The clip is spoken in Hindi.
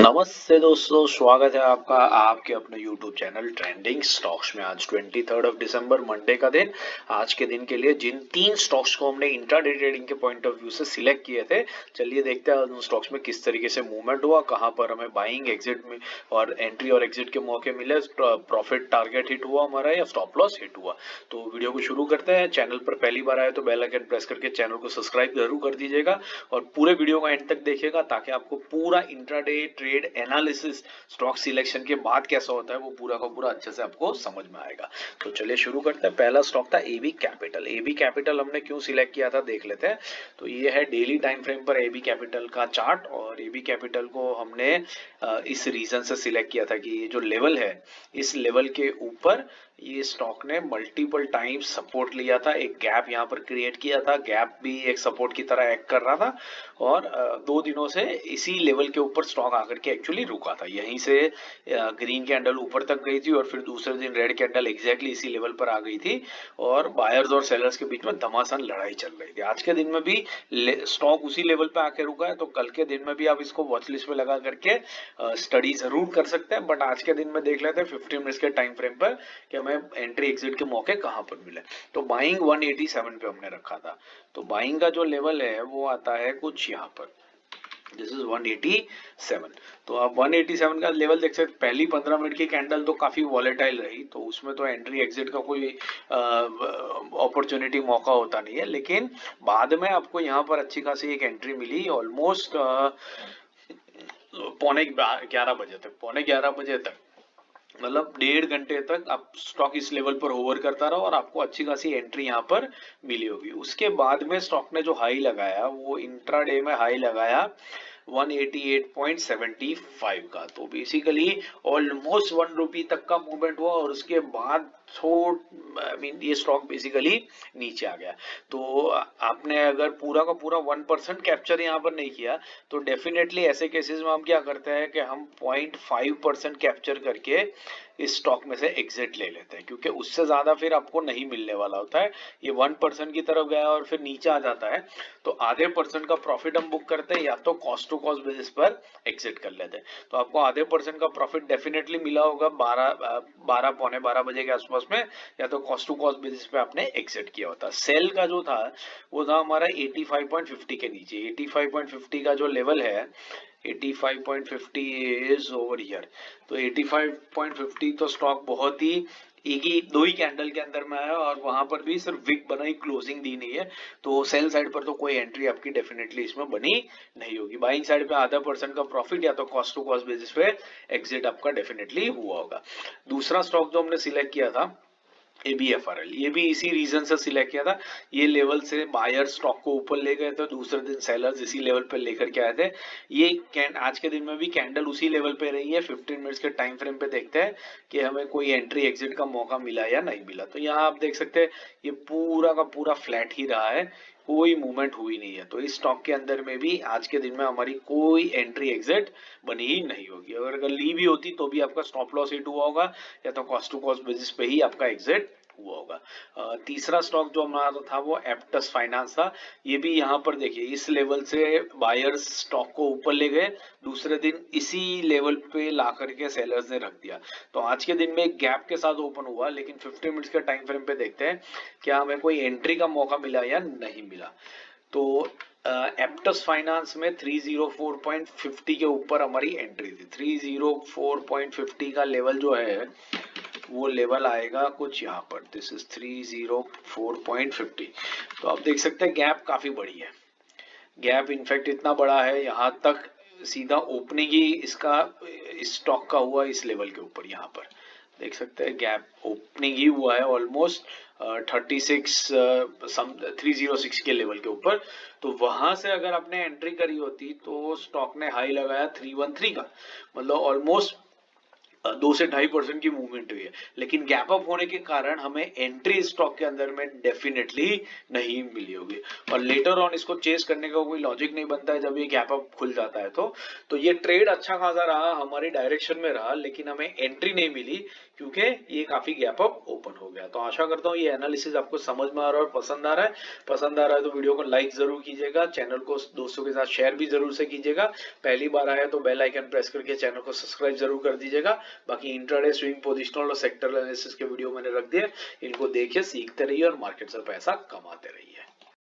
नमस्ते दोस्तों, स्वागत है आपका आपके अपने YouTube चैनल ट्रेंडिंग स्टॉक्स में। आज 23 दिसंबर मंडे का दिन। आज के दिन के लिए जिन 3 स्टॉक्स को हमने इंट्राडे ट्रेडिंग के पॉइंट ऑफ व्यू से सिलेक्ट किए थे, चलिए देखते हैं उन स्टॉक्स में किस तरीके से मूवमेंट हुआ, कहां पर हमें बाइंग एग्जिट में और एंट्री और एग्जिट के मौके मिले, प्रॉफिट टारगेट हिट हुआ हमारा या स्टॉप लॉस हिट हुआ। तो वीडियो को शुरू करते हैं। चैनल पर पहली बार आए तो बेल आइकन प्रेस करके चैनल को सब्सक्राइब जरूर कर दीजिएगा और पूरे वीडियो को एंड तक देखिएगा ताकि आपको पूरा intraday trade analysis stock selection के बाद कैसा होता है वो पूरा का पूरा अच्छे से आपको समझ में आएगा। तो चलिए शुरू करते हैं। पहला स्टॉक था एबी कैपिटल। एबी कैपिटल हमने क्यों सिलेक्ट किया था देख लेते हैं। तो ये है डेली टाइम फ्रेम पर एबी कैपिटल का चार्ट और एबी कैपिटल को हमने इस रीजन से सिलेक्ट किया था कि ये जो लेवल है, इस लेवल के ऊपर ये स्टॉक ने मल्टीपल टाइम्स सपोर्ट लिया था, एक गैप यहाँ पर क्रिएट किया था, गैप भी एक सपोर्ट की तरह एक्ट कर रहा था और 2 दिनों से इसी लेवल के ऊपर स्टॉक आकर के एक्चुअली रुका था। यहीं से ग्रीन कैंडल ऊपर तक गई थी और फिर दूसरे दिन रेड कैंडल एग्जैक्टली इसी लेवल पर आ गई थी और बायर्स और सेलर्स के बीच में घमासान लड़ाई चल रही थी। आज के दिन में भी स्टॉक उसी लेवल पे आके रुका है, तो कल के दिन में भी आप इसको वॉच लिस्ट में लगा करके स्टडी जरूर कर सकते हैं। बट आज के दिन में देख लेते हैं 15 मिनट्स के टाइम फ्रेम पर कि हमें एंट्री एग्जिट के मौके कहां पर मिले। तो बाइंग 187 पे हमने रखा था। तो बाइंग का जो लेवल है वो आता है कुछ यहाँ पर, दिस इज 187। तो आप 187 का लेवल देख सकते। पहली 15 मिनट की कैंडल तो काफी वॉलेटाइल रही, तो उसमें तो एंट्री एग्जिट का कोई अपॉर्चुनिटी मौका होता नहीं है, लेकिन बाद में आपको यहाँ पर अच्छी खासी एक एंट्री मिली ऑलमोस्ट पौने 11 बजे तक, मतलब 1.5 घंटे तक आप स्टॉक इस लेवल पर होवर करता रहा और आपको अच्छी खासी एंट्री यहाँ पर मिली होगी। उसके बाद में स्टॉक ने जो हाई लगाया वो इंट्राडे में हाई लगाया 188.75 का। तो बेसिकली ऑलमोस्ट 1 रुपी तक का मूवमेंट हुआ और उसके बाद ये स्टॉक बेसिकली नीचे आ गया। तो आपने अगर पूरा का पूरा 1% कैप्चर यहाँ पर नहीं किया तो डेफिनेटली ऐसे केसेस में हम क्या करते हैं कि हम 0.5% कैप्चर करके इस स्टॉक में से एग्जिट ले लेते हैं, क्योंकि उससे ज्यादा फिर आपको नहीं मिलने वाला होता है। ये 1% की तरफ गया और फिर नीचे आ जाता है तो आधे परसेंट का प्रॉफिट हम बुक करते हैं या तो कॉस्ट टू कॉस्ट बेसिस पर एग्जिट कर लेते हैं। तो आपको आधे परसेंट का प्रॉफिट डेफिनेटली मिला होगा 12 पौने 12 बजे के आसपास में, या तो कॉस्ट टू कॉस्ट बेसिस पे आपने एग्जिट किया होता। सेल का जो था वो था हमारा 85.50 के नीचे। 85.50 का जो लेवल है, 85.50 इज ओवर हियर। तो 85.50 तो स्टॉक बहुत ही एक ही 2 ही कैंडल के अंदर में आया और वहां पर भी सिर्फ विक बनाई, क्लोजिंग दी नहीं है। तो सेल साइड पर तो कोई एंट्री आपकी डेफिनेटली इसमें बनी नहीं होगी। बाइंग साइड पे आधा परसेंट का प्रॉफिट या तो कॉस्ट टू कॉस्ट बेसिस पे एग्जिट आपका डेफिनेटली हुआ होगा। दूसरा स्टॉक जो हमने सिलेक्ट किया था ABFRL, ये भी इसी रीजन से सिलेक्ट किया था। ये लेवल से बायर स्टॉक को ऊपर ले गए थे, दूसरे दिन सेलर्स इसी लेवल पे लेकर के आए थे। ये आज के दिन में भी कैंडल उसी लेवल पे रही है। 15 मिनट्स के टाइम फ्रेम पे देखते हैं कि हमें कोई एंट्री एग्जिट का मौका मिला या नहीं मिला। तो यहाँ आप देख सकते हैं ये पूरा का पूरा फ्लैट ही रहा है, कोई मूवमेंट हुई नहीं है। तो इस स्टॉक के अंदर में भी आज के दिन में हमारी कोई एंट्री एग्जिट बनी ही नहीं होगी। अगर ली भी होती तो भी आपका स्टॉप लॉस हिट हुआ होगा या तो कॉस्ट टू कॉस्ट बेसिस पे ही आपका एग्जिट हुआ होगा। तीसरा स्टॉक जो हमारा था वो एप्टस फाइनेंस था। ये भी यहाँ पर देखिए इस लेवल से बायर्स स्टॉक को ऊपर ले गए, दूसरे दिन इसी लेवल पे ला करके सेलर्स ने रख दिया। तो आज के दिन में एक गैप के साथ ओपन हुआ, लेकिन 15 मिनट्स के टाइम फ्रेम पे देखते हैं क्या हमें कोई एंट्री का मौका मिला या नहीं मिला। तो एप्टस फाइनेंस में 304.50 के ऊपर हमारी एंट्री थी। 304.50 का लेवल जो है वो लेवल आएगा कुछ यहाँ पर, दिस इज 304.50। तो आप देख सकते हैं गैप काफी बड़ी है। गैप इनफैक्ट इतना बड़ा है, यहाँ तक सीधा ओपनिंग ही इसका इस स्टॉक का हुआ इस लेवल के ऊपर। यहाँ पर देख सकते हैं गैप ओपनिंग ही हुआ है ऑलमोस्ट 306 के लेवल के ऊपर। तो वहां से अगर आपने एंट्री करी होती तो स्टॉक ने हाई लगाया 313 का, मतलब ऑलमोस्ट 2 से 2.5% की मूवमेंट हुई है, लेकिन गैप अप होने के कारण हमें एंट्री स्टॉक के अंदर में डेफिनेटली नहीं मिली होगी, और लेटर ऑन इसको चेस करने का कोई लॉजिक नहीं बनता है जब ये गैप अप खुल जाता है। तो ये ट्रेड अच्छा खासा रहा, हमारी डायरेक्शन में रहा, लेकिन हमें एंट्री नहीं मिली क्योंकि ये काफी गैप अप ओपन हो गया। तो आशा करता हूँ ये एनालिसिस आपको समझ में आ रहा है और पसंद आ रहा है। पसंद आ रहा है तो वीडियो को लाइक जरूर कीजिएगा, चैनल को दोस्तों के साथ शेयर भी जरूर से कीजिएगा, पहली बार आया तो बेल आइकन प्रेस करके चैनल को सब्सक्राइब जरूर कर दीजिएगा। बाकी इंट्राडे, स्विंग, पोजिशनल और सेक्टर एनालिसिस के वीडियो मैंने रख दिए, इनको देखिए, सीखते रहिए और मार्केट से पैसा कमाते रहिए।